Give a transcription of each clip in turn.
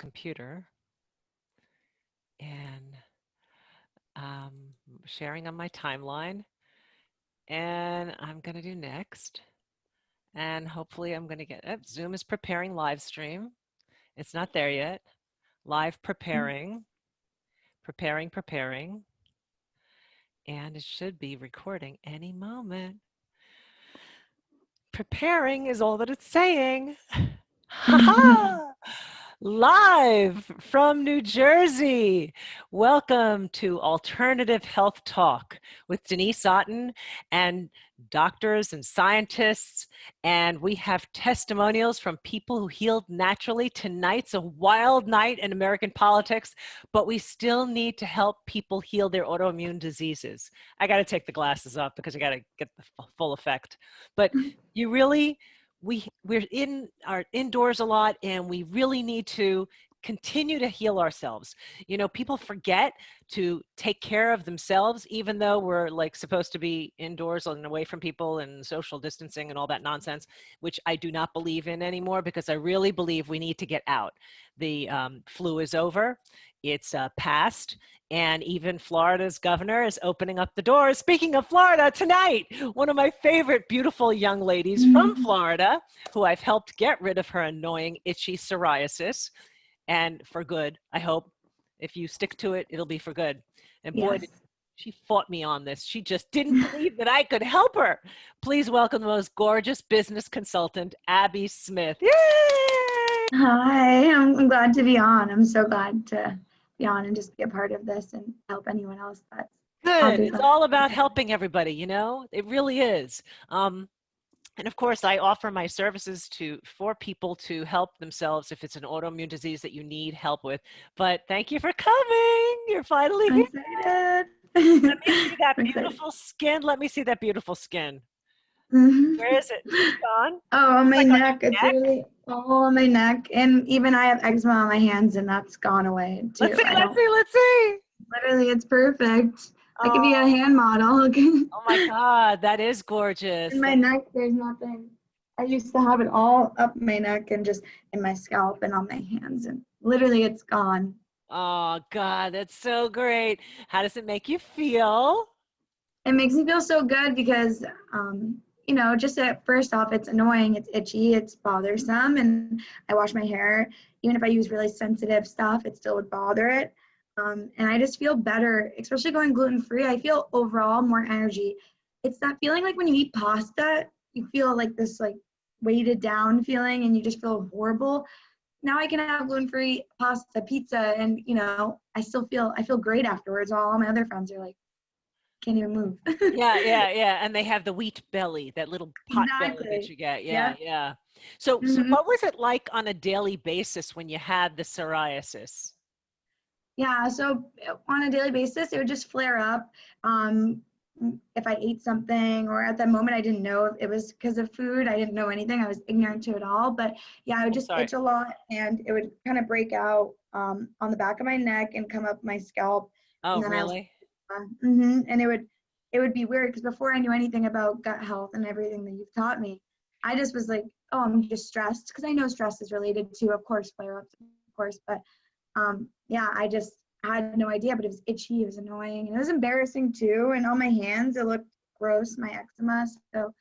computer and sharing on my timeline. And I'm going to do next. And hopefully I'm going to get it. Zoom is preparing live stream. It's not there yet. Live preparing. Preparing. And it should be recording any moment. Preparing is all that it's saying. Ha ha! Live from New Jersey. Welcome to Alternative Health Talk with Denise Otten and doctors and scientists. And we have testimonials from people who healed naturally. Tonight's a wild night in American politics, but we still need to help people heal their autoimmune diseases. I got to take the glasses off because I got to get the full effect. But you really... We're indoors a lot, and we really need to continue to heal ourselves. You know, people forget to take care of themselves, even though we're like supposed to be indoors and away from people and social distancing and all that nonsense, which I do not believe in anymore, because I really believe we need to get out. The flu is over. It's past. And even Florida's governor is opening up the doors. Speaking of Florida, tonight, one of my favorite beautiful young ladies from Florida, who I've helped get rid of her annoying, itchy psoriasis, and for good, I hope. If you stick to it, it'll be for good. And boy, Yes. she fought me on this. She just didn't believe that I could help her. Please welcome the most gorgeous business consultant, Abbey Smith. Yay! Hi, I'm glad to be on. I'm so glad to be on and just be a part of this and help anyone else that's Good. It's all about helping everybody, you know? It really is. And of course, I offer my services for people to help themselves if it's an autoimmune disease that you need help with. But thank you for coming. You're finally I'm here. excited. Let me see that I'm beautiful skin. Let me see that beautiful skin. excited. Where is it? It's gone? Oh, on my Like on neck. your It's neck? literally all on my neck. And even I have eczema on my hands, and that's gone away too. Let's see. Literally, it's perfect. I could be a Oh, hand model. oh my God, that is gorgeous. In my neck, there's nothing. I used to have it all up my neck and just in my scalp and on my hands, and literally it's gone. Oh God, that's so great. How does it make you feel? It makes me feel so good because, just at first off, it's annoying, it's itchy, it's bothersome, and I wash my hair. Even if I use really sensitive stuff, it still would bother it. And I just feel better, especially going gluten-free. I feel overall more energy. It's that feeling like when you eat pasta, you feel like this like weighted down feeling and you just feel horrible. Now I can have gluten-free pasta, pizza, and I feel great afterwards. While all my other friends are like, can't even move. Yeah. And they have the wheat belly, that little pot belly that you get. Yeah. So what was it like on a daily basis when you had the psoriasis? Yeah, so on a daily basis, it would just flare up. If I ate something, or at that moment, I didn't know if it was because of food. I didn't know anything. I was ignorant to it all. But yeah, I would just itch a lot, and it would kind of break out on the back of my neck and come up my scalp. Oh, And then really? and it would be weird because before I knew anything about gut health and everything that you've taught me, I just was like, oh, I'm just stressed, because I know stress is related to, of course, flare-ups, of course, but yeah, I just had no idea, but it was itchy, it was annoying, and it was embarrassing too. And on my hands, it looked gross, my eczema. So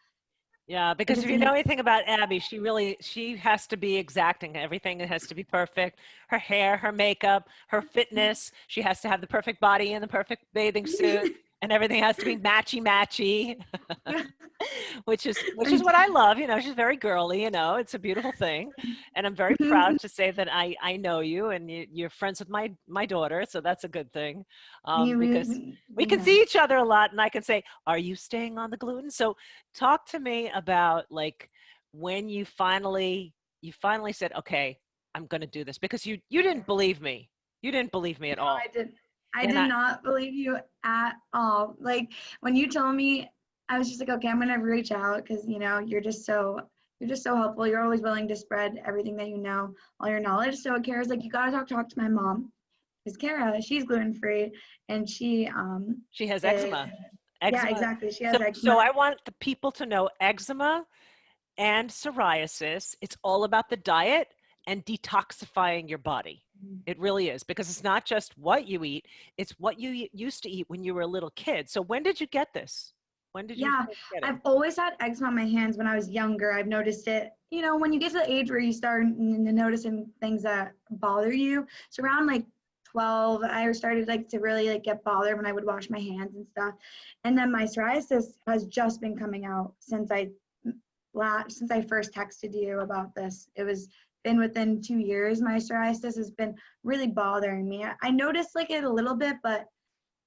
Yeah, because if you know anything about Abby, she has to be exacting. Everything has to be perfect. Her hair, her makeup, her fitness. She has to have the perfect body and the perfect bathing suit, and everything has to be matchy. which is what I love. You know, she's very girly. You know, it's a beautiful thing, and I'm very proud to say that I know you, and you're friends with my daughter, so that's a good thing, because we can see each other a lot, and I can say, "Are you staying on the gluten?" So, talk to me about like when you finally said, "Okay, I'm going to do this," because you didn't believe me. You didn't believe me at No, all. I did not believe you at all. Like when you told me, I was just like, okay, I'm gonna reach out, because you're just so helpful. You're always willing to spread everything that you know, all your knowledge. So Kara's like, you gotta talk to my mom, because Kara, she's gluten free, and she has is, eczema. yeah, Eczema. exactly. She has So eczema. I want the people to know eczema and psoriasis. It's all about the diet and detoxifying your body. It really is, because it's not just what you eat, it's what you used to eat when you were a little kid. So when did you get this? When did you Yeah, first get it? I've always had eczema on my hands when I was younger. I've noticed it, when you get to the age where you start noticing things that bother you. So around like 12, I started like to really like get bothered when I would wash my hands and stuff. And then my psoriasis has just been coming out since I first texted you about this. It was been within 2 years. My psoriasis has been really bothering me. I noticed like it a little bit, but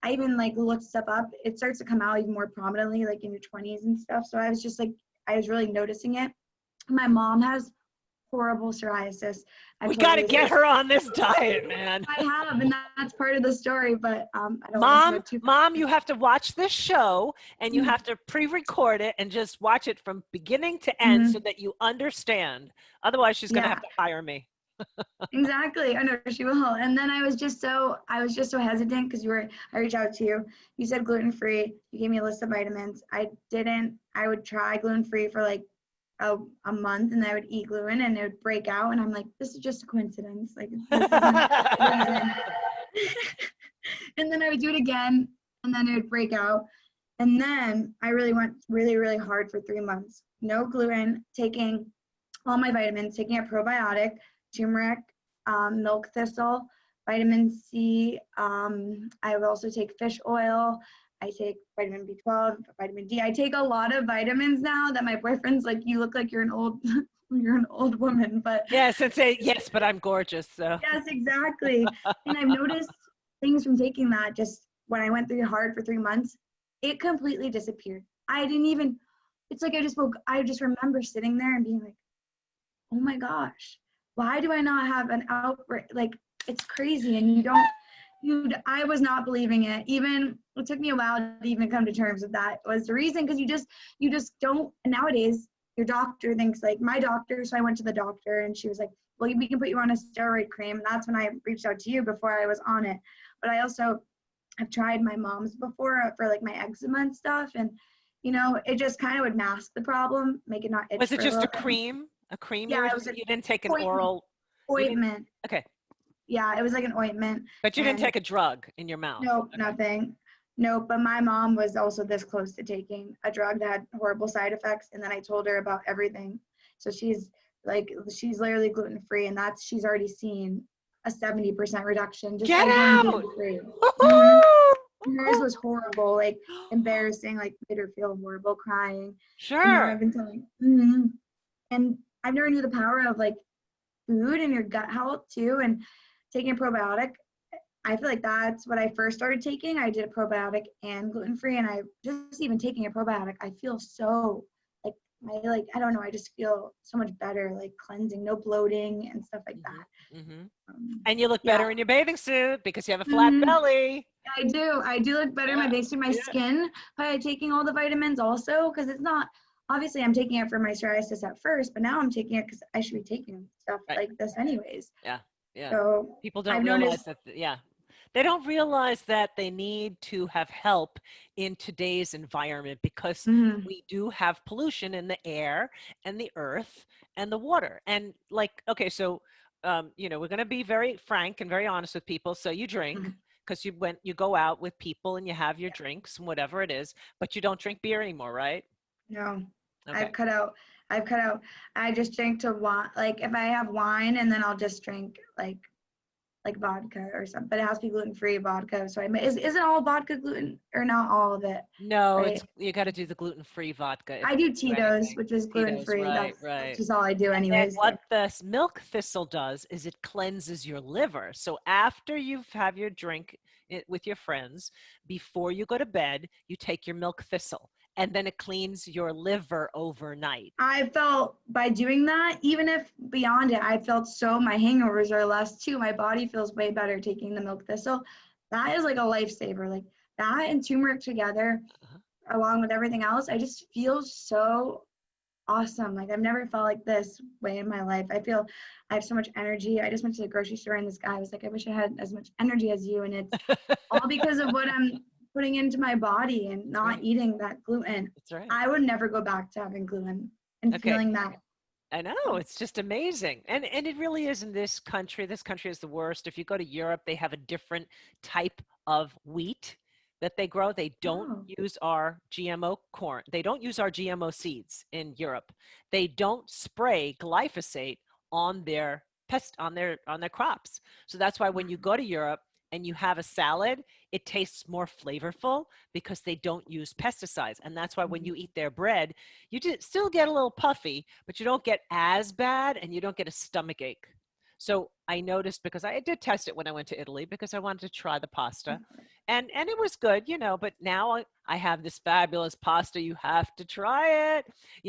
I even like looked stuff up. It starts to come out even more prominently, like in your 20s and stuff. So I was just like, I was really noticing it. My mom has horrible psoriasis. I've We told got you to this. get her on this diet, man. I have, and that's part of the story, but I don't want to go Mom, too mom, far. you have to watch this show and you have to pre-record it and just watch it from beginning to end so Mhm. that you understand. Otherwise, she's going to have Yeah, to hire me. exactly. I know she will. And then I was just so hesitant because I reached out to you. You said gluten free. You gave me a list of vitamins. I would try gluten free for like a month, and I would eat gluten and it would break out. And I'm like, this is just a coincidence. Like, this isn't a reason. And then I would do it again, and then it would break out. And then I really went really, really hard for 3 months. No gluten, taking all my vitamins, taking a probiotic, turmeric, milk thistle, vitamin C. I would also take fish oil. I take vitamin B12, vitamin D. I take a lot of vitamins now that my boyfriend's like, you look like you're an old, you're an old woman. But Yes, yes, but I'm gorgeous. So yes, exactly. And I've noticed things from taking that just when I went through hard for 3 months, it completely disappeared. I didn't even, it's like I just remember sitting there and being like, oh my gosh, why do I not have an outbreak? Like, it's crazy. And I was not believing it. Even, it took me a while to even come to terms with that was the reason, because you just don't, and nowadays, your doctor thinks like my doctor, so I went to the doctor and she was like, well, we can put you on a steroid cream. And that's when I reached out to you before I was on it. But I also have tried my mom's before for like my eczema and stuff. And, it just kind of would mask the problem, make it not itch was it for a just a little bit. cream? A cream Yeah, it was you didn't take an ointment. oral, you didn't, Ointment. okay. Yeah, it was like an ointment. But you didn't And take a drug in your mouth. nope, Okay. nothing. Nope. But my mom was also this close to taking a drug that had horrible side effects. And then I told her about everything. So she's literally gluten free, and she's already seen a 70% reduction just Get by going out! gluten free. Hmm. Hers Woo-hoo! was horrible, like embarrassing, like made her feel horrible, crying. And now Sure. I've been telling, and I never knew the power of like food and your gut health too, and taking a probiotic. I feel like that's what I first started taking. I did a probiotic and gluten free, and I just even taking a probiotic, I feel so like I don't know, I just feel so much better, like cleansing, no bloating and stuff like Mm-hmm, mm-hmm. that. And you look Yeah. better in your bathing suit because you have a flat Mhm. belly. I do. I do look better in my Yeah, base, my yeah, skin by taking all the vitamins also, because it's not, obviously I'm taking it for my psoriasis at first, but now I'm taking it because I should be taking stuff right. like this anyways. Yeah, yeah. So People don't I've realize noticed. that, yeah. They don't realize that they need to have help in today's environment because Mhm. we do have pollution in the air and the earth and the water. And like, okay, so, we're going to be very frank and very honest with people. So you drink Mhm. because you go out with people and you have your drinks and whatever it is, but you don't drink beer anymore, right? No, Okay. I've cut out. I've cut out. I just drink to wine. Like if I have wine, and then I'll just drink like vodka or something. But it has to be gluten free vodka. So isn't all vodka gluten, or not all of it, No, right? you got to do the gluten-free vodka if I do you do Tito's, anything. which is gluten Tito's, free. right, That's right. just all I do And then anyways. what So. the milk thistle does is it cleanses your liver. So after you've have your drink with your friends, before you go to bed, you take your milk thistle, and then it cleans your liver overnight. I felt by doing that, even if beyond it, I felt so my hangovers are less too. My body feels way better taking the milk thistle. That is like a lifesaver. Like that and turmeric together, Uh-huh. along with everything else, I just feel so awesome. Like I've never felt like this way in my life. I feel I have so much energy. I just went to the grocery store and this guy was like, I wish I had as much energy as you. And it's all because of what I'm putting into my body and That's not right. eating that gluten. That's right. I would never go back to having gluten and Okay. feeling that. I know, it's just amazing. And it really is in this country. This country is the worst. If you go to Europe, they have a different type of wheat that they grow. They don't Oh, use our GMO corn. They don't use our GMO seeds in Europe. They don't spray glyphosate on their on their crops. So that's why when you go to Europe and you have a salad, it tastes more flavorful because they don't use pesticides. And that's why when you eat their bread, you still get a little puffy, but you don't get as bad and you don't get a stomach ache. So I noticed, because I did test it when I went to Italy because I wanted to try the pasta, and it was good, but now I have this fabulous pasta. You have to try it.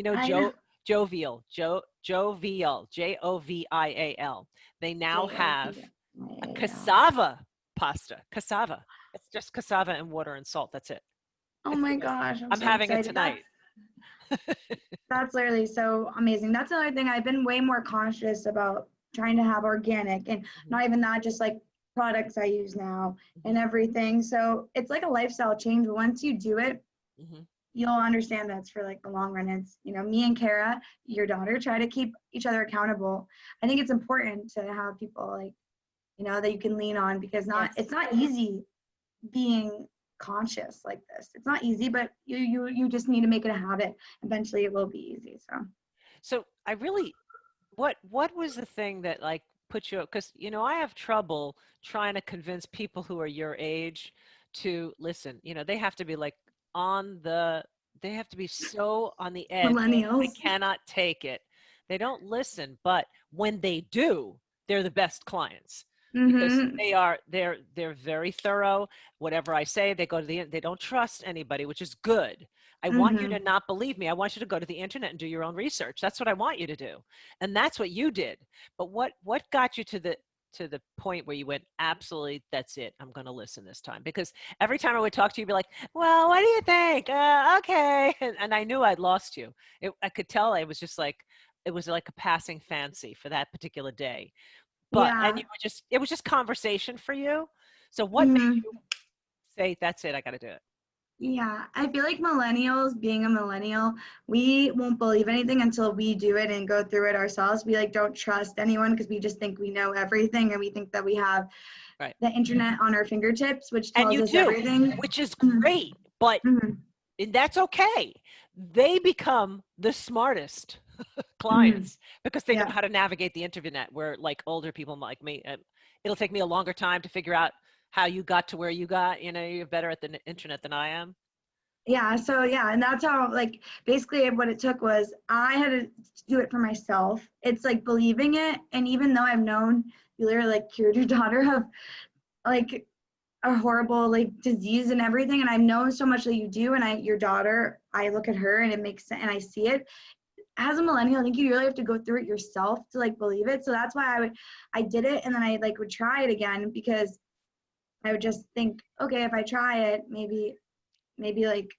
I know. Jovial, Jovial. They now have a Jovial. cassava pasta. Cassava. It's just cassava and water and salt. That's it. Oh It's the my best. gosh, I'm I'm so having it excited. tonight. That's literally so amazing. That's another thing. I've been way more conscious about trying to have organic, and Mhm, not even that, just like products I use now and mhm, everything. So it's like a lifestyle change. But once you do it, mhm. you'll understand that's for like the long run. It's, me and Kara, your daughter, try to keep each other accountable. I think it's important to have people like, that you can lean on, because Yes. it's not easy being conscious like this. It's not easy, but you just need to make it a habit. Eventually it will be easy. So So I really, what was the thing that like put you, because I have trouble trying to convince people who are your age to listen. They have to be like on the they have to be so on the edge. I millennials. cannot take it. They don't listen, but when they do, they're the best clients because Mm-hmm. they're very thorough. Whatever I say, they go to they don't trust anybody, which is good. I want you Mm-hmm. to not believe me. I want you to go to the internet and do your own research. That's what I want you to do. And that's what you did. But what got you to the point where you went, absolutely, that's it, I'm going to listen this time? Because every time I would talk to you, you'd be like, well, what do you think? Okay. And I knew I'd lost you. I could tell it was like a passing fancy for that particular day. And Yeah. it was just conversation for you. So what made Mm-hmm. you say, that's it, I got to do it? Yeah, I feel like millennials, being a millennial, we won't believe anything until we do it and go through it ourselves. We like don't trust anyone because we just think we know everything, and we think that we have Right. the internet on our fingertips, which And tells you us do, everything. which is Mm-hmm. great, but and that's okay. They become the smartest Mm-hmm. clients because they know Yeah. how to navigate the internet, where like older people like me, it'll take me a longer time to figure out how you got to where you got. You're better at the internet than I am. Yeah, so yeah, and that's how, like, basically what it took was I had to do it for myself. It's like believing it, and even though I've known you literally like cured your daughter of like a horrible like disease and everything, and I've known so much that you do, and your daughter, I look at her and it makes sense, and I see it. As a millennial, I think you really have to go through it yourself to like believe it. So that's why I did it, and then I like would try it again, because I would just think, okay, if I try it, maybe like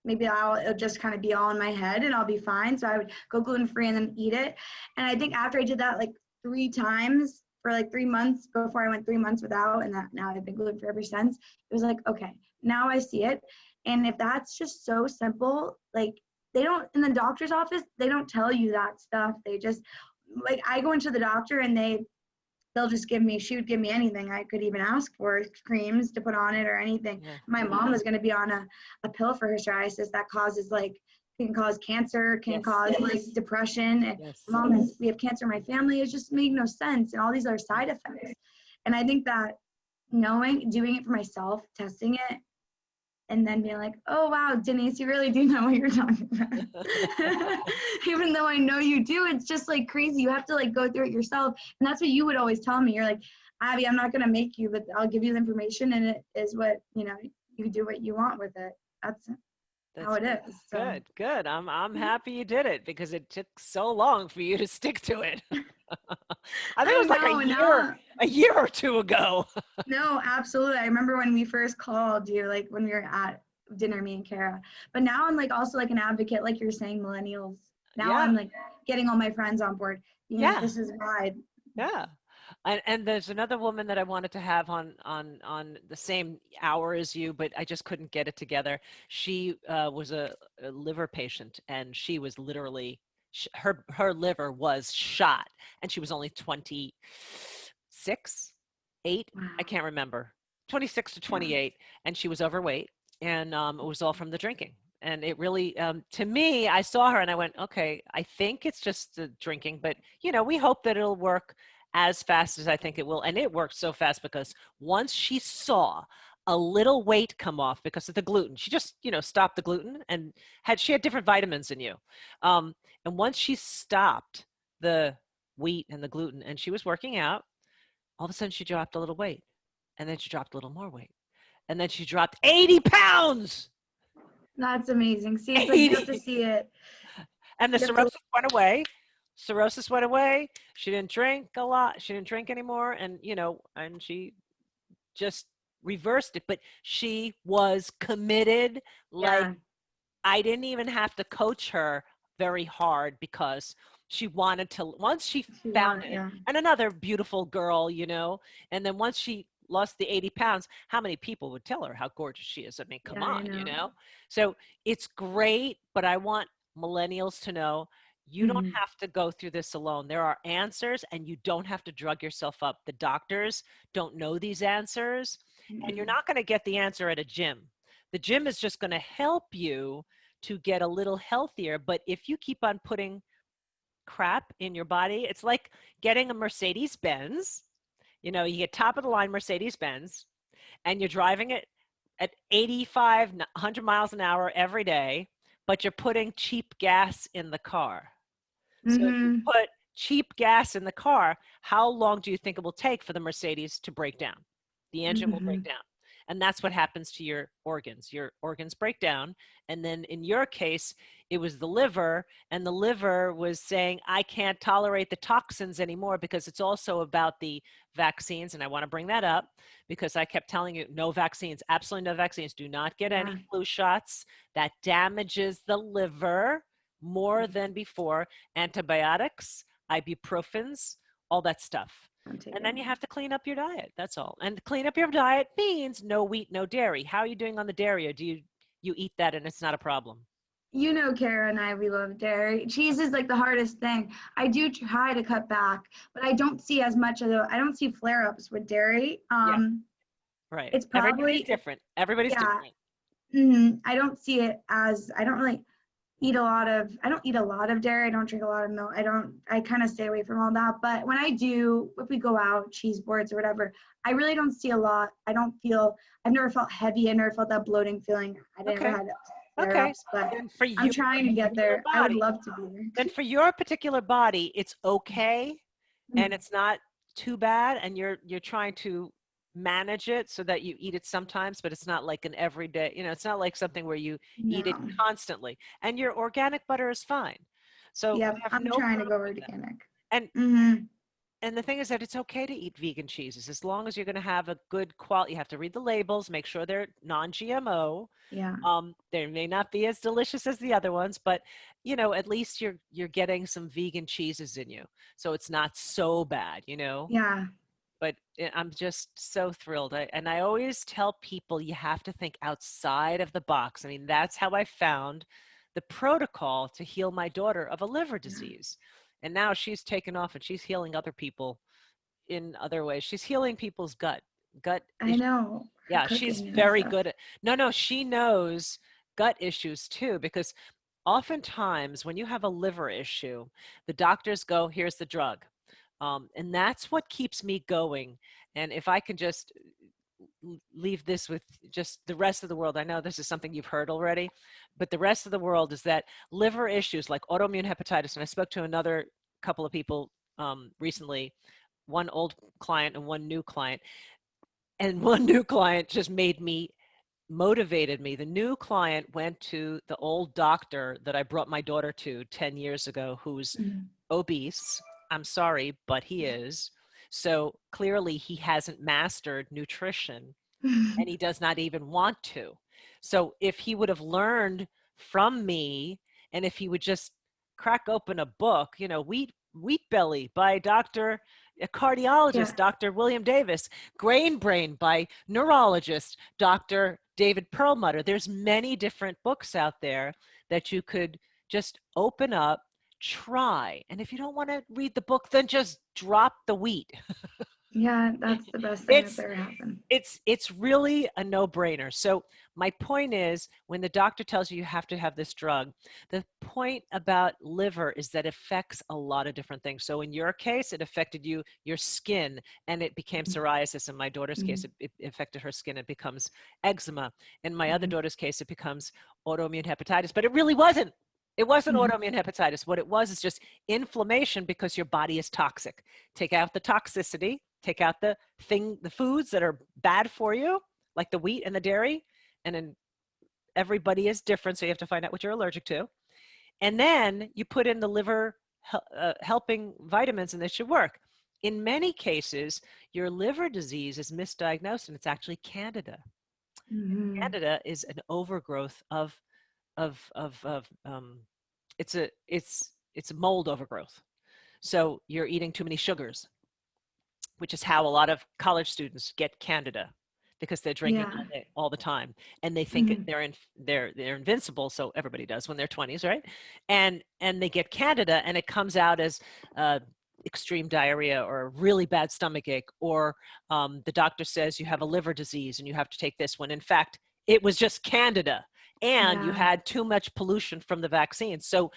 maybe it'll just kind of be all in my head and I'll be fine. So I would go gluten free and then eat it. And I think after I did that like 3 times for like 3 months before I went 3 months without, and that now I've been gluten free ever since, it was like, okay, now I see it. And if that's just so simple, like they don't, in the doctor's office, they don't tell you that stuff. They just, like, I go into the doctor and they'll just she would give me anything I could even ask for, creams to put on it or anything. Yeah. My mom was going to be on a pill for her psoriasis that causes like, can cause cancer, can Yes. cause like depression. And Yes. we have cancer in my family. It just made no sense. And all these are side effects. And I think that doing it for myself, testing it, and then being like, oh wow, Denise, you really do know what you're talking about. Even though I know you do, it's just like crazy. You have to like go through it yourself. And that's what you would always tell me. You're like, Abby, I'm not gonna make you, but I'll give you the information, and it is what, you do what you want with it. That's how That's it good. is. So Good. Good. I'm happy you did it because it took so long for you to stick to it. I think it I was like know now. a year or two ago. No, absolutely. I remember when we first called you, like when we were at dinner, me and Kara. But now I'm like also like an advocate, like you're saying, millennials. Now Yeah. I'm like getting all my friends on board. Yeah. This is why. Yeah. And there's another woman that I wanted to have on the same hour as you, but I just couldn't get it together. She was a liver patient, and she was literally her liver was shot, and she was only 26, 8, Wow. I can't remember, 26 to 28, and she was overweight, and it was all from the drinking. And it really, to me, I saw her and I went, okay, I think it's just the drinking, but we hope that it'll work as fast as I think it will. And it worked so fast because once she saw a little weight come off because of the gluten, she just, stopped the gluten, and she had different vitamins in you. And once she stopped the wheat and the gluten and she was working out, all of a sudden she dropped a little weight, and then she dropped a little more weight, and then she dropped 80 pounds. That's amazing. See, it's like you have to 80. see it. And the You have to, cirrhosis went away. Cirrhosis went away. She didn't drink a lot. She didn't drink anymore. And, and she just reversed it. But she was committed. Like, yeah, I didn't even have to coach her very hard because she wanted to, once she found it. yeah, And another beautiful girl, and then once she lost the 80 pounds, how many people would tell her how gorgeous she is? I mean, come yeah, I on. know. So it's great, but I want millennials to know you don't Mhm. have to go through this alone. There are answers, and you don't have to drug yourself up. The doctors don't know these answers, and you're Mhm. not going to get the answer at a gym. The gym is just going to help you to get a little healthier. But if you keep on putting crap in your body, it's like getting a Mercedes Benz. You get top of the line Mercedes Benz, and you're driving it at 85, 100 miles an hour every day, but you're putting cheap gas in the car. So if you Mhm. put cheap gas in the car, how long do you think it will take for the Mercedes to break down? The engine will break Mhm. down. And that's what happens to your organs. Your organs break down. And then in your case, it was the liver, and the liver was saying, I can't tolerate the toxins anymore, because it's also about the vaccines. And I want to bring that up because I kept telling you, no vaccines, absolutely no vaccines. Do not get any Yeah. flu shots. That damages the liver more Mhm. than before. Antibiotics, ibuprofens, all that stuff. I'm And then taking. you have to clean up your diet. That's all. And clean up your diet means no wheat, no dairy. How are you doing on the dairy? Or do you eat that and it's not a problem? Kara and I, we love dairy. Cheese is like the hardest thing. I do try to cut back, but I don't see as much of I don't see flare-ups with dairy. Yeah, right. It's Everybody's probably, different. Everybody's yeah. different. I don't see it as, I don't really I don't eat a lot of dairy. I don't drink a lot of milk. I kind of stay away from all that. But when I do, if we go out, cheese boards or whatever, I really don't see a lot. I've never felt heavy. I never felt that bloating feeling. I never Okay. had flare Okay. ups, but Then for I'm your trying to get particular there. I would body, love to be then there. for your particular body, it's okay, and Mm. it's not too bad, and you're trying to manage it so that you eat it sometimes, but it's not like an everyday, it's not like something where you eat it No. constantly. And your organic butter is fine. So I Yep. have I'm no trying to problem go with that. organic. And Mm-hmm. and the thing is that it's okay to eat vegan cheeses as long as you're going to have a good quality. You have to read the labels, make sure they're non-GMO. Yeah. They may not be as delicious as the other ones, but at least you're getting some vegan cheeses in you, so it's not so bad. Yeah. But I'm just so thrilled. And I always tell people you have to think outside of the box. I mean, that's how I found the protocol to heal my daughter of a liver Yeah. disease. And now she's taken off and she's healing other people in other ways. She's healing people's gut I issues. know. Her Yeah, she's cooking and very stuff. good at, no, she knows gut issues too, because oftentimes when you have a liver issue, the doctors go, here's the drug. And that's what keeps me going. And if I can just leave this with just the rest of the world, I know this is something you've heard already, but the rest of the world is that liver issues like autoimmune hepatitis, and I spoke to another couple of people recently, one old client and one new client, and one new client just motivated me. The new client went to the old doctor that I brought my daughter to 10 years ago, who's Mhm. obese. I'm sorry, but he is. So clearly he hasn't mastered nutrition, and he does not even want to. So if he would have learned from me, and if he would just crack open a book, Wheat Belly by a Yeah. cardiologist, Dr. William Davis, Grain Brain by neurologist, Dr. David Perlmutter. There's many different books out there that you could just open up, try. And if you don't want to read the book, then just drop the wheat. Yeah, that's the best thing that's It's ever happened. it's really a no-brainer. So my point is, when the doctor tells you you have to have this drug, the point about liver is that it affects a lot of different things. So in your case, it affected your skin, and it became psoriasis. In my daughter's case, Mhm. it affected her skin. It becomes eczema. In my other Mhm. daughter's case, it becomes autoimmune hepatitis. But it really wasn't. It wasn't Mhm. autoimmune hepatitis. What it was is just inflammation because your body is toxic. Take out the toxicity, take out the foods that are bad for you, like the wheat and the dairy, and then everybody is different, so you have to find out what you're allergic to. And then you put in the liver helping vitamins, and this should work. In many cases, your liver disease is misdiagnosed, and it's actually Candida. Mhm. Candida is an overgrowth of it's a mold overgrowth. So you're eating too many sugars, which is how a lot of college students get Candida, because they're drinking Yeah. all the time, and they think Mhm. they're invincible. So everybody does when they're 20s, right? And they get Candida, and it comes out as uh, extreme diarrhea or a really bad stomach ache, or the doctor says you have a liver disease and you have to take this one. In fact, it was just Candida, and you Yeah. had too much pollution from the vaccine. So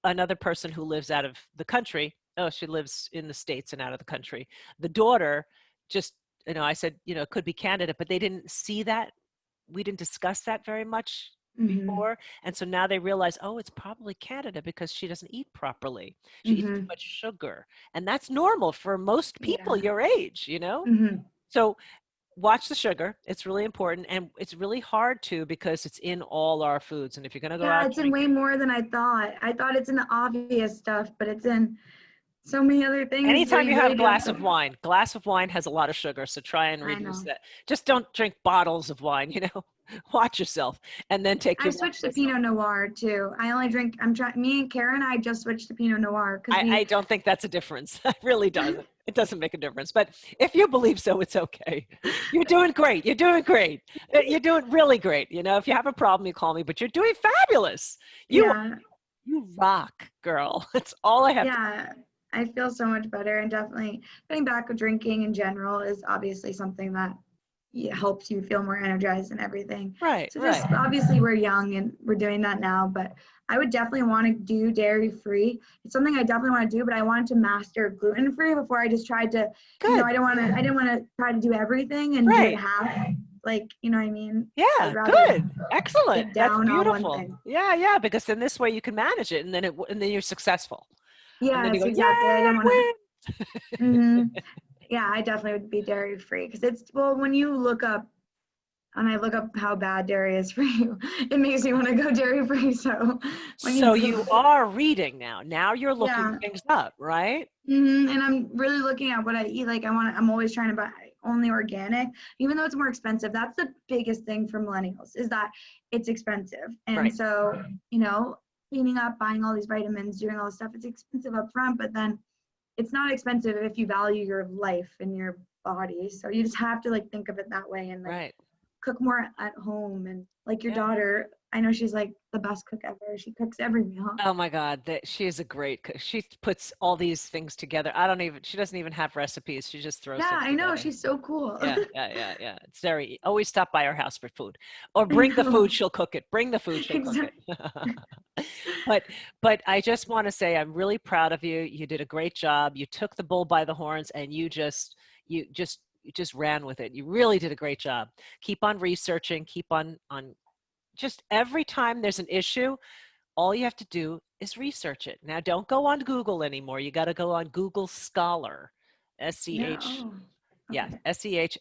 another person who lives out of the country, oh, she lives in the States and out of the country, the daughter just, I said, it could be Candida, but they didn't see that. We didn't discuss that very much Mhm. before. And so now they realize, oh, it's probably Candida because she doesn't eat properly. She eats too Mhm. much sugar. And that's normal for most people Yeah. your age. Mhm. So watch the sugar. It's really important. And it's really hard to, because it's in all our foods. And if you're going to go Yeah, out it's in way drinking, more than I thought. I thought it's in the obvious stuff, but it's in so many other things where anytime you you have really a do have glass to. of wine, glass of wine has a lot of sugar, so try and I reduce know. that. Just don't drink bottles of wine. Watch yourself, and then take I your wine switched to wisdom. Pinot Noir too. I only drink. I'm trying. Me and Karen, I just switched to Pinot Noir because I we. don't think that's a difference. It really doesn't. It doesn't make a difference. But if you believe so, it's okay. You're doing great. You're doing great. You're doing really great. If you have a problem, you call me. But you're doing fabulous. You Yeah, you rock, girl. That's all I have to. yeah. I feel so much better, and definitely getting back with drinking in general is obviously something that helps you feel more energized and everything. Right, So right. just obviously we're young and we're doing that now, but I would definitely want to do dairy free. It's something I definitely want to do, but I wanted to master gluten free before I just tried to, Good. I didn't want to try to do everything and do it Right. half. Like, you know what I mean? I'd Yeah, rather good. Excellent. get That's down on one beautiful. thing. Yeah, yeah, because then this way you can manage it, and then you're successful. And then you Yes, go, exactly. I "Yay, didn't I want to. win." Yeah, I definitely would be dairy free because it's, well, when you look up and I look up how bad dairy is for you, it makes me want to go dairy free. So when you So Google you it, are reading now. Now you're looking yeah. things up, right? And I'm really looking at what I eat. Like I'm always trying to buy only organic, even though it's more expensive. That's the biggest thing for millennials is that it's expensive. And Right. so, cleaning up, buying all these vitamins, doing all this stuff, it's expensive up front, but then it's not expensive if you value your life and your body. So you just have to like think of it that way and like Right. cook more at home. And like your Yeah. daughter, I know she's like the best cook ever. She cooks every meal. Oh my God, she is a great cook. She puts all these things together. She doesn't even have recipes. She just throws Yeah, things I know. together. She's so cool. Yeah, yeah, yeah, yeah. It's always stop by our house for food. Or I bring the know. food, she'll cook it. Bring the food, she'll cook it. Exactly. But but I just want to say I'm really proud of you. You did a great job. You took the bull by the horns, and you just ran with it. You really did a great job. Keep on researching, keep on just every time there's an issue, all you have to do is research it. Now, don't go on Google anymore. You got to go on Google Scholar, Yeah. SCH, Oh, yeah, okay. SCH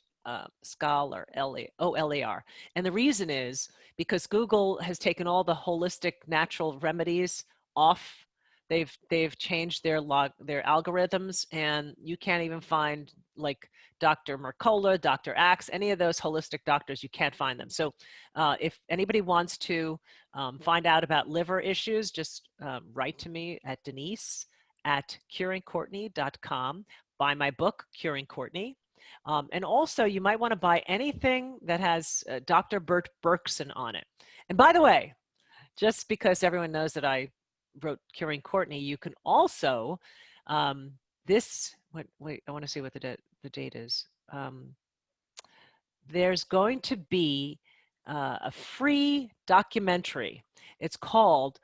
Scholar, OLAR. And the reason is because Google has taken all the holistic natural remedies off. They've changed their algorithms, and you can't even find like Dr. Mercola, Dr. Axe, any of those holistic doctors. You can't find them. So if anybody wants to find out about liver issues, just write to me at Denise at curingcourtney.com. Buy my book, Curing Courtney. And also, you might want to buy anything that has Dr. Bert Berkson on it. And by the way, just because everyone knows that I wrote Curing Courtney, you can also, wait, I want to see what the date is. There's going to be a free documentary. It's called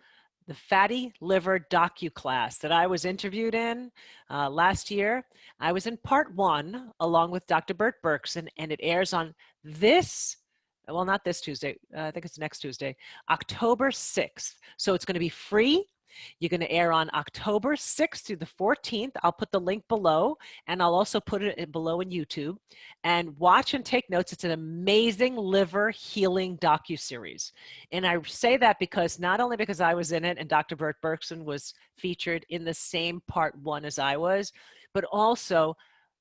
the Fatty Liver DOCU-CLASS that I was interviewed in last year. I was in part 1 along with Dr. Bert Berkson, and it airs on not this Tuesday, I think it's next Tuesday, October 6th. So it's going to be free. You're going to air on October 6th through the 14th. I'll put the link below, and I'll also put it below in YouTube. And watch and take notes. It's an amazing liver healing docuseries. And I say that because not only because I was in it and Dr. Bert Berkson was featured in the same part 1 as I was, but also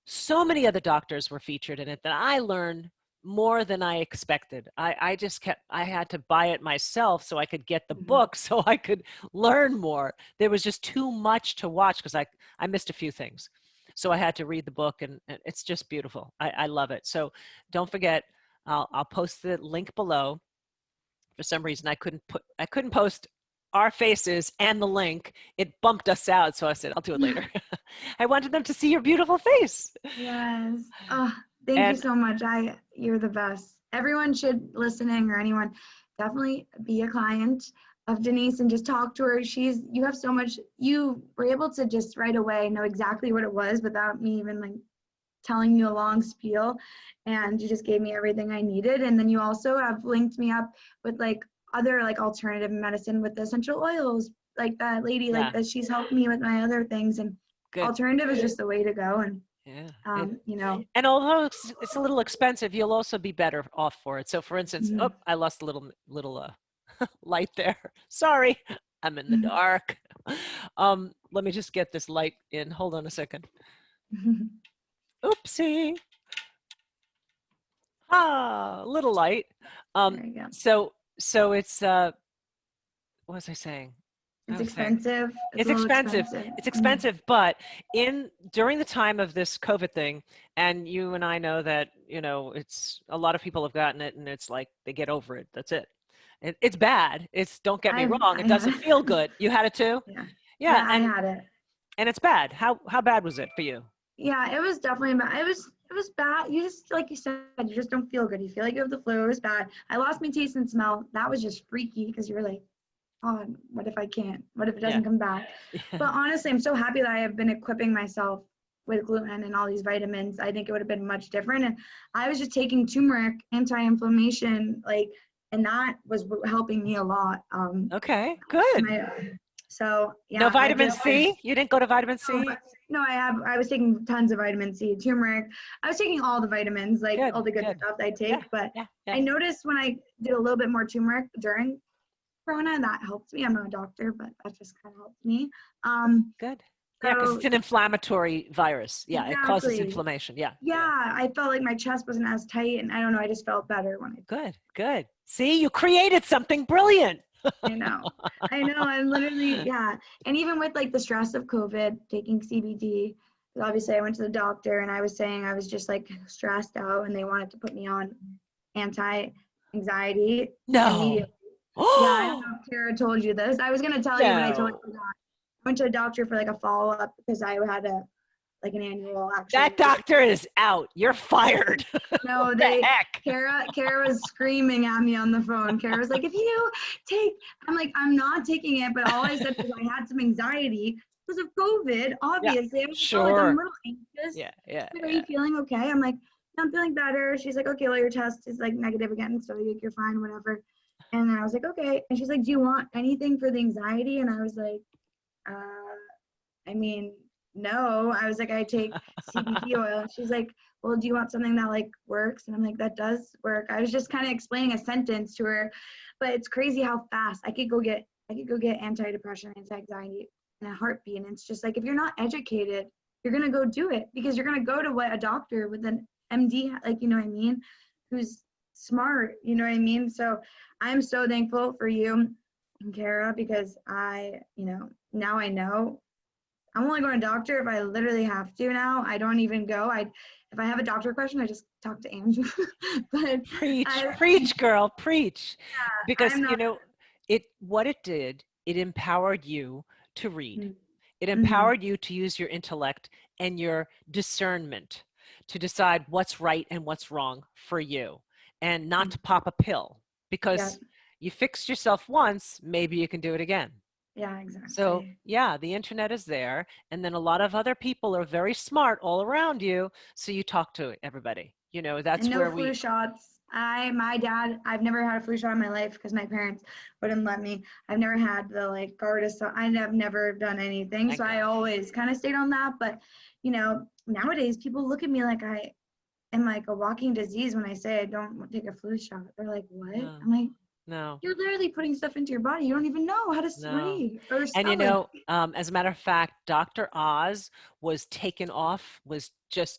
so many other doctors were featured in it that I learned more than I expected. I had to buy it myself so I could get the book so I could learn more. There was just too much to watch because I missed a few things. So I had to read the book, and it's just beautiful. I love it. So don't forget, I'll post the link below. For some reason, I couldn't post our faces and the link. It bumped us out. So I said, I'll do it later. I wanted them to see your beautiful face. Yes. Oh, thank you so much. You're the best. Everyone listening or anyone, definitely be a client of Denise and just talk to her. You have so much, you were able to just right away know exactly what it was without me even like telling you a long spiel, and you just gave me everything I needed. And then you also have linked me up with like other like alternative medicine with the essential oils, like that lady, like that she's helped me with my other things, and alternative is just the way to go. And you know, and although it's a little expensive, you'll also be better off for it. So for instance, I lost a little light there. Sorry, I'm in the dark. Let me just get this light in. Hold on a second. Oopsie. Little light. there you go. So it's what was I saying? It's expensive. It's expensive. It's expensive, but during the time of this COVID thing, and you and I know that, you know, it's a lot of people have gotten it and it's like they get over it. That's it. It's bad. Don't get me wrong. It doesn't feel good. You had it too? Yeah, I had it. And it's bad. How bad was it for you? Yeah, it was definitely bad. It was bad. You just, like you said, you just don't feel good. You feel like you have the flu. It was bad. I lost my taste and smell. That was just freaky because you were like, oh, what if I can't? What if it doesn't come back? But honestly, I'm so happy that I have been equipping myself with gluten and all these vitamins. I think it would have been much different. And I was just taking turmeric, anti-inflammation, and that was helping me a lot. Okay, good. So yeah. No vitamin C? You didn't go to vitamin C? No, I was taking tons of vitamin C, turmeric. I was taking all the vitamins, all the good stuff that I take. But I noticed when I did a little bit more turmeric during Corona, that helped me. I'm not a doctor, but that just kind of helped me. Good. Yeah, because it's an inflammatory virus. Yeah, exactly. It causes inflammation. Yeah. I felt like my chest wasn't as tight, and I don't know, I just felt better when I Good. See, you created something brilliant. I know. I'm literally, And even with like the stress of COVID, taking CBD, obviously I went to the doctor and I was saying I was just like stressed out, and they wanted to put me on anti-anxiety immediately. I don't know if Tara told you this. I was going to tell you, but I totally forgot. I went to a doctor for like a follow-up because I had an annual actually. That doctor is out. You're fired. No, Kara was screaming at me on the phone. Kara was like, if you I'm like, I'm not taking it, but all I said was I had some anxiety because of COVID, obviously. I was like, I'm a little anxious. Are you feeling okay? I'm like, I'm feeling better. She's like, okay, well, your test is like negative again, so you're fine, whatever. And then I was like, okay. And she's like, do you want anything for the anxiety? And I was like, I mean, no. I was like, I take CBD oil. And she's like, well, do you want something that like works? And I'm like, that does work. I was just kind of explaining a sentence to her, but it's crazy how fast I could go get antidepressant, anti-anxiety in a heartbeat. And it's just like, if you're not educated, you're going to go do it because you're going to go to what a doctor with an MD, like, you know what I mean, who's smart, you know what I mean? So I'm so thankful for you and Kara because now I know I'm only going to doctor if I literally have to now. I don't even go. If I have a doctor question, I just talk to Andrew. But preach, girl, preach. Yeah, because what it did it empowered you to read. Mm. It Mhm. empowered you to use your intellect and your discernment to decide what's right and what's wrong for you, and not Mm. to pop a pill, Yeah. because you fixed yourself once, maybe you can do it again. Yeah, So exactly. yeah, the internet is there, and then a lot of other people are very smart all around you, so you talk to everybody. And That's no where flu we shots. My dad, I've never had a flu shot in my life because my parents wouldn't let me. I've never had the like Gardasil. I've never done anything. So thank I God. always kind of stayed on that. But, nowadays people look at me like I am like a walking disease when I say I don't take a flu shot. They're like, what? No, I'm like, no, you're literally putting stuff into your body. You don't even know how to no. read or And smell it. as a matter of fact, Dr. Oz was taken off,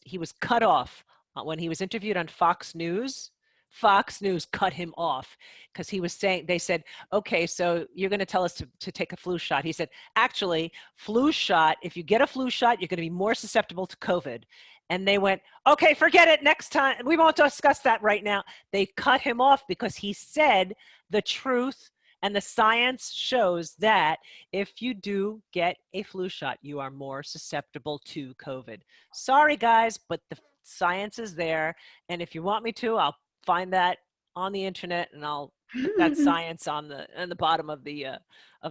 he was cut off when he was interviewed on Fox News. Fox News cut him off because he was saying, they said, okay, so you're going to tell us to take a flu shot. He said, actually, flu shot, if you get a flu shot, you're going to be more susceptible to COVID. And they went, okay, forget it, next time. We won't discuss that right now. They cut him off because he said the truth, and the science shows that if you do get a flu shot, you are more susceptible to COVID. Sorry, guys, but the science is there. And if you want me to, I'll find that on the internet, and I'll put that science on the bottom of the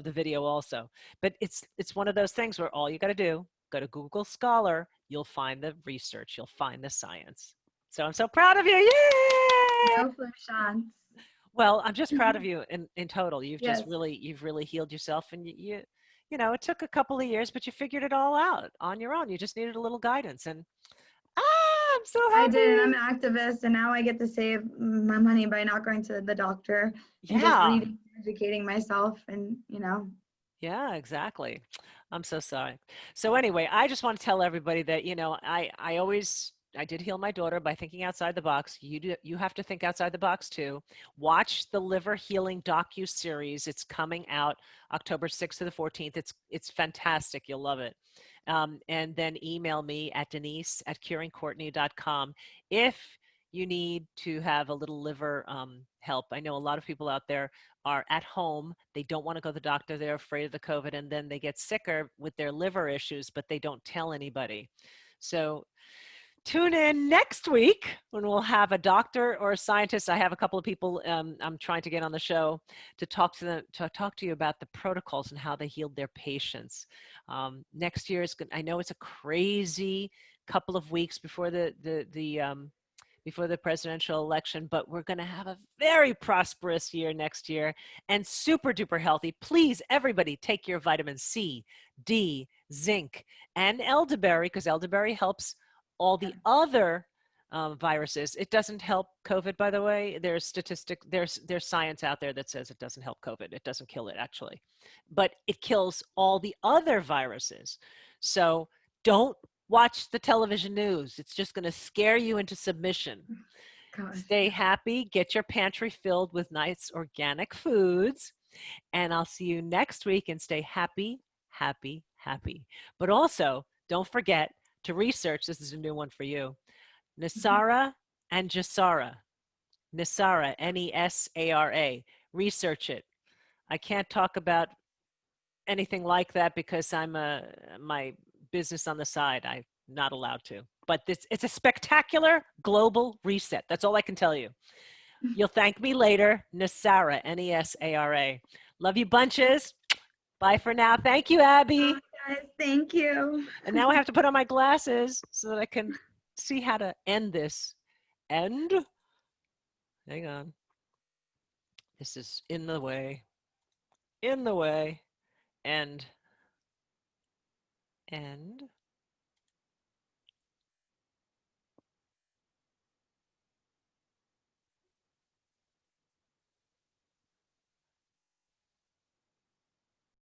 video also. But it's one of those things where all you got to do, go to Google Scholar, you'll find the research, you'll find the science. So I'm so proud of you. Yay! No flu shots. Well, I'm just proud of you in total. Yes. You've really healed yourself, and it took a couple of years, but you figured it all out on your own. You just needed a little guidance, and I'm so I did, and I'm happy. an activist, and now I get to save my money by not going to the doctor and just Yeah. reading, educating myself, and Yeah, exactly. I'm so sorry. So anyway, I just want to tell everybody that, I did heal my daughter by thinking outside the box. You have to think outside the box too. Watch the liver healing docu-series. It's coming out October 6th to the 14th. It's fantastic. You'll love it. And then email me at denise@curingcourtney.com if you need to have a little liver help. I know a lot of people out there are at home. They don't want to go to the doctor. They're afraid of the COVID, and then they get sicker with their liver issues, but they don't tell anybody. So tune in next week when we'll have a doctor or a scientist. I have a couple of people I'm trying to get on the show to talk to you about the protocols and how they healed their patients. Next year is good. I know it's a crazy couple of weeks before the presidential election, but we're going to have a very prosperous year next year and super duper healthy. Please, everybody, take your vitamin C, D, zinc, and elderberry, because elderberry helps all the other viruses. It doesn't help COVID, by the way. There's science out there that says it doesn't help COVID. It doesn't kill it, actually, but it kills all the other viruses. So don't watch the television news. It's just going to scare you into submission. gosh, Stay yeah. happy. Get your pantry filled with nice organic foods. And I'll see you next week, and stay happy, happy, happy. But also, don't forget to research. This is a new one for you. Nesara and Jasara. Nesara, Nesara. Research it. I can't talk about anything like that because my business on the side. I'm not allowed to. But it's a spectacular global reset. That's all I can tell you. You'll thank me later. Nesara, Nesara. Love you bunches. Bye for now. Thank you, Oh, Abby. guys, thank you. And now I have to put on my glasses so that I can see how to end this. End? Hang on. This is in the way. In the way. End. End.